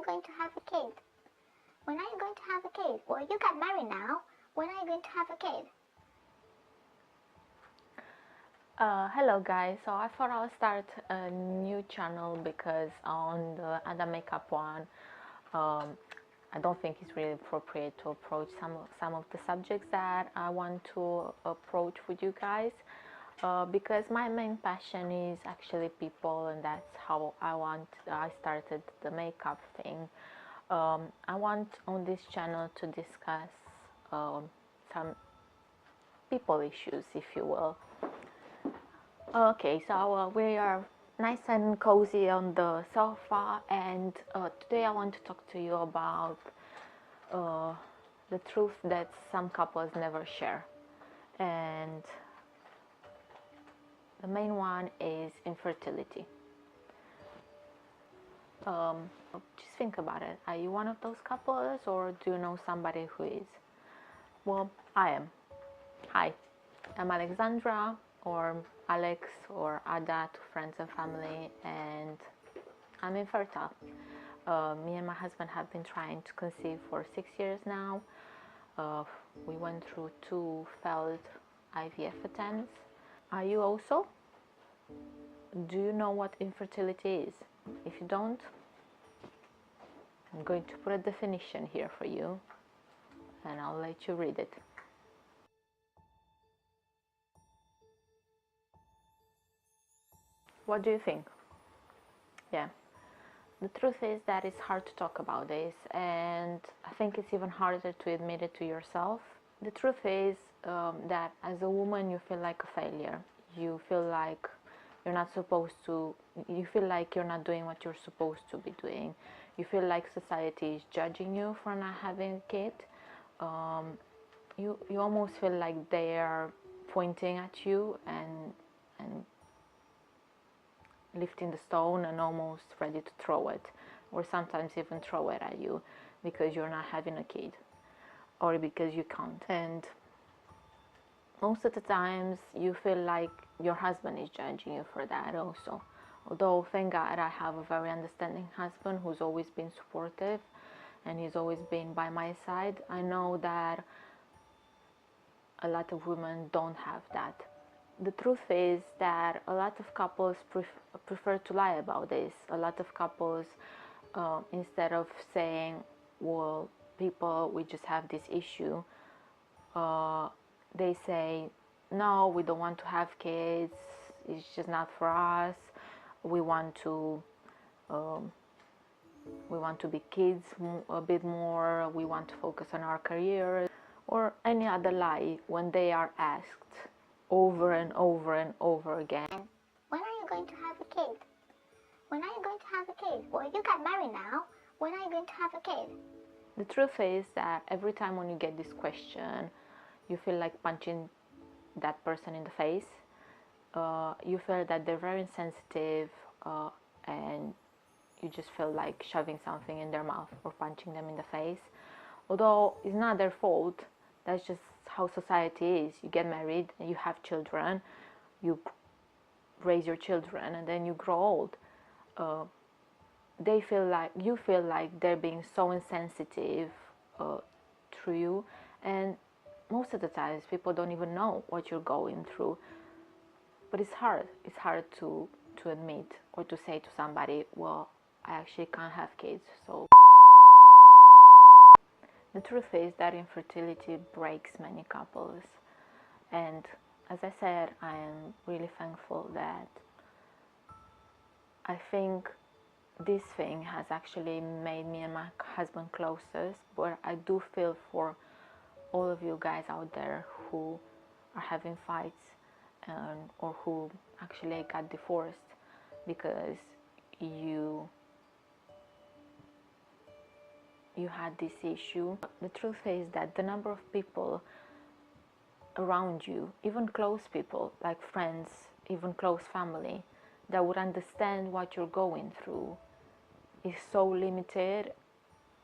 going to have a kid? When are you going to have a kid? Well, you got married now. When are you going to have a kid? Hello guys, so I thought I'll start a new channel because on the other makeup one I don't think it's really appropriate to approach some of the subjects that I want to approach with you guys, because my main passion is actually people, and that's how I started the makeup thing. I want on this channel to discuss some people issues, if you will. Okay, so we are nice and cozy on the sofa, and today I want to talk to you about the truth that some couples never share, and the main one is infertility. Just think about it. Are you one of those couples, or do you know somebody who is? Well, I am. Hi, I'm Alexandra, or Alex, or Ada to friends and family, and I'm infertile. Me and my husband have been trying to conceive for 6 years now. We went through 2 failed IVF attempts. Are you also? Do you know what infertility is? If you don't, I'm going to put a definition here for you, and I'll let you read it. What do you think? Yeah. The truth is that it's hard to talk about this, and I think it's even harder to admit it to yourself. The truth is that as a woman you feel like a failure. You feel like you're not supposed to, you feel like you're not doing what you're supposed to be doing. You feel like society is judging you for not having a kid. You almost feel like they are pointing at you and lifting the stone and almost ready to throw it, or sometimes even throw it at you because you're not having a kid or because you can't. And most of the times you feel like your husband is judging you for that also. Although thank God I have a very understanding husband who's always been supportive and he's always been by my side. I know that a lot of women don't have that. The truth is that a lot of couples prefer to lie about this. A lot of couples, instead of saying, well, people, we just have this issue, they say, no, we don't want to have kids, it's just not for us, we want to be kids a bit more, we want to focus on our careers, or any other lie when they are asked over and over and over again, when are you going to have a kid? When are you going to have a kid? Well, you got married now. When are you going to have a kid? The truth is that every time when you get this question, you feel like punching that person in the face. You feel that they're very insensitive, and you just feel like shoving something in their mouth or punching them in the face. Although it's not their fault, that's just how society is. You get married and you have children, you raise your children, and then you grow old. You feel like they're being so insensitive through you, and most of the times people don't even know what you're going through. But it's hard to admit or to say to somebody, well, I actually can't have kids, so. The truth is that infertility breaks many couples, and as I said, I am really thankful that I think this thing has actually made me and my husband closest, but I do feel for all of you guys out there who are having fights or who actually got divorced because you had this issue. The truth is that the number of people around you, even close people like friends, even close family, that would understand what you're going through is so limited.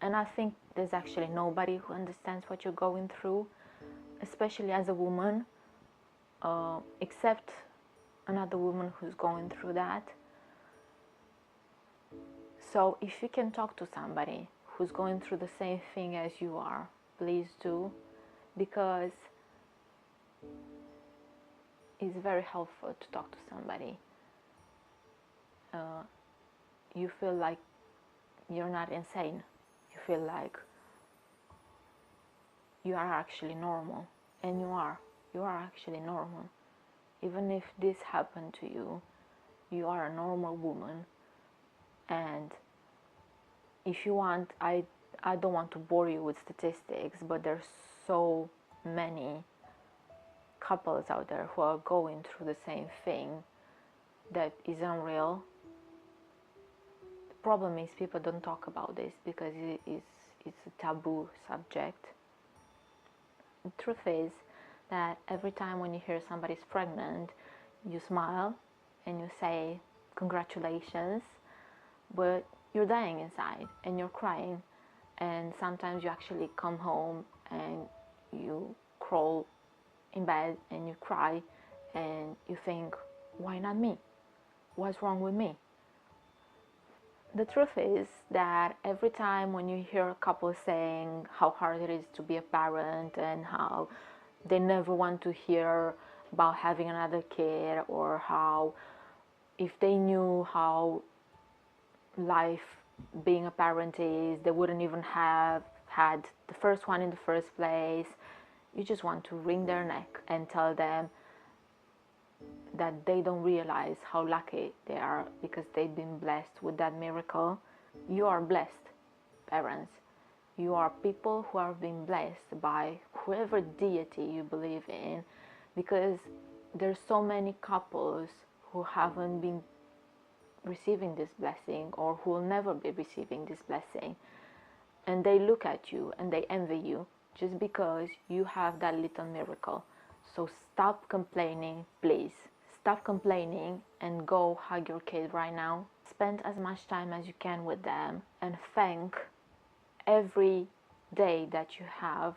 And I think there's actually nobody who understands what you're going through, especially as a woman, except another woman who's going through that. So if you can talk to somebody who's going through the same thing as you are, please do, because it's very helpful to talk to somebody. You feel like you're not insane. You feel like you are actually normal, and you are. You are actually normal. Even if this happened to you, you are a normal woman. And if you want, I don't want to bore you with statistics, but there's so many couples out there who are going through the same thing that is unreal. The problem is people don't talk about this because it's a taboo subject. The truth is that every time when you hear somebody's pregnant, you smile and you say congratulations, but you're dying inside and you're crying, and sometimes you actually come home and you crawl in bed and you cry and you think, why not me? What's wrong with me? The truth is that every time when you hear a couple saying how hard it is to be a parent and how they never want to hear about having another kid, or how if they knew how life being a parent is, they wouldn't even have had the first one in the first place, you just want to wring their neck and tell them that they don't realize how lucky they are because they've been blessed with that miracle. You are blessed parents. You are people who are being blessed by whoever deity you believe in, because there's so many couples who haven't been receiving this blessing or who will never be receiving this blessing, and they look at you and they envy you just because you have that little miracle. So stop complaining, please. Stop complaining and go hug your kid right now. Spend as much time as you can with them and thank every day that you have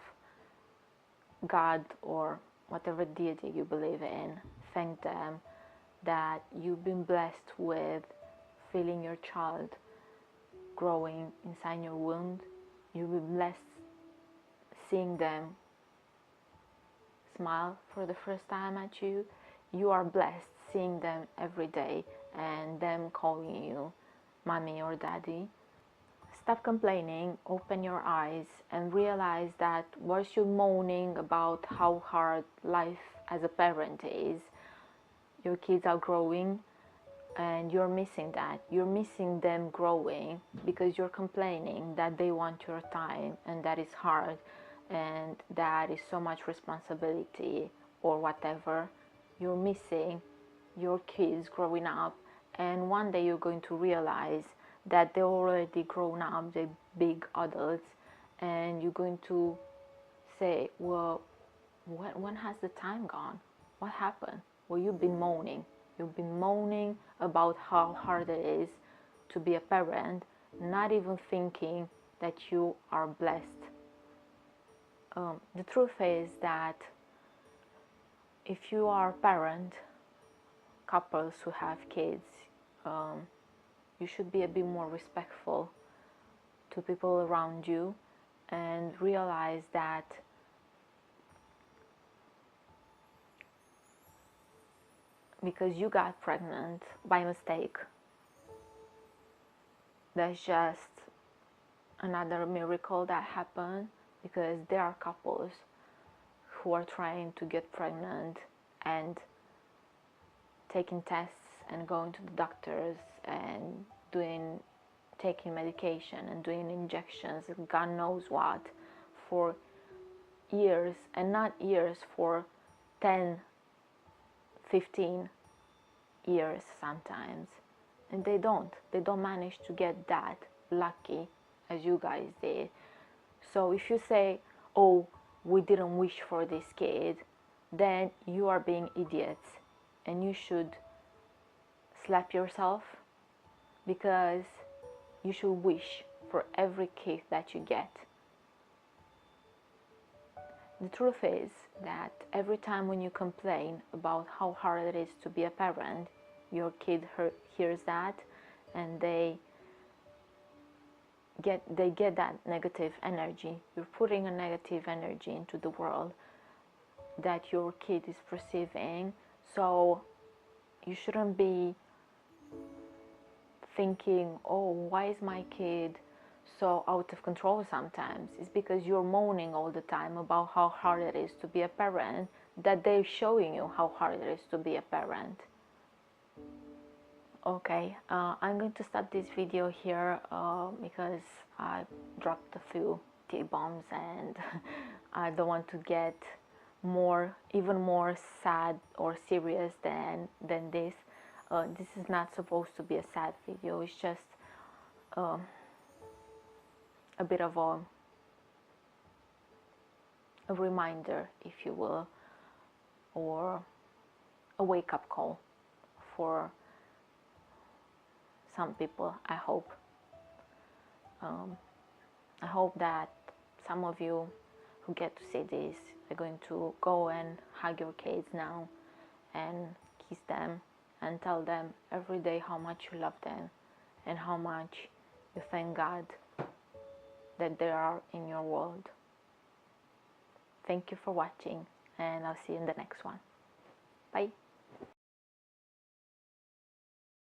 God or whatever deity you believe in. Thank them that you've been blessed with feeling your child growing inside your womb. You've been blessed seeing them smile for the first time at you. You are blessed seeing them every day and them calling you mommy or daddy. Stop complaining, open your eyes, and realize that whilst you're moaning about how hard life as a parent is, your kids are growing and you're missing that. You're missing them growing because you're complaining that they want your time and that is hard and that is so much responsibility or whatever. You're missing your kids growing up, and one day you're going to realize that they're already grown up, they're big adults, and you're going to say, well, when has the time gone? What happened? Well, you've been moaning. You've been moaning about how hard it is to be a parent, not even thinking that you are blessed. The truth is that if you are a parent, couples who have kids, you should be a bit more respectful to people around you and realize that because you got pregnant by mistake, that's just another miracle that happened, because there are couples who are trying to get pregnant and taking tests and going to the doctors and taking medication and doing injections and God knows what for years, and not years, for 10, 15 years sometimes, and they don't manage to get that lucky as you guys did. So if you say, oh, we didn't wish for this kid, then you are being idiots and you should slap yourself, because you should wish for every kid that you get. The truth is that every time when you complain about how hard it is to be a parent, your kid hears that and they they get that negative energy. You're putting a negative energy into the world that your kid is perceiving. So you shouldn't be thinking, oh, why is my kid so out of control sometimes? It's because you're moaning all the time about how hard it is to be a parent, that they're showing you how hard it is to be a parent. Okay, I'm going to stop this video here because I dropped a few T-bombs and I don't want to get even more sad or serious than this. This is not supposed to be a sad video. It's just a bit of a reminder, if you will, or a wake-up call for some people, I hope. I hope that some of you who get to see this are going to go and hug your kids now and kiss them and tell them every day how much you love them and how much you thank God that they are in your world. Thank you for watching, and I'll see you in the next one. Bye.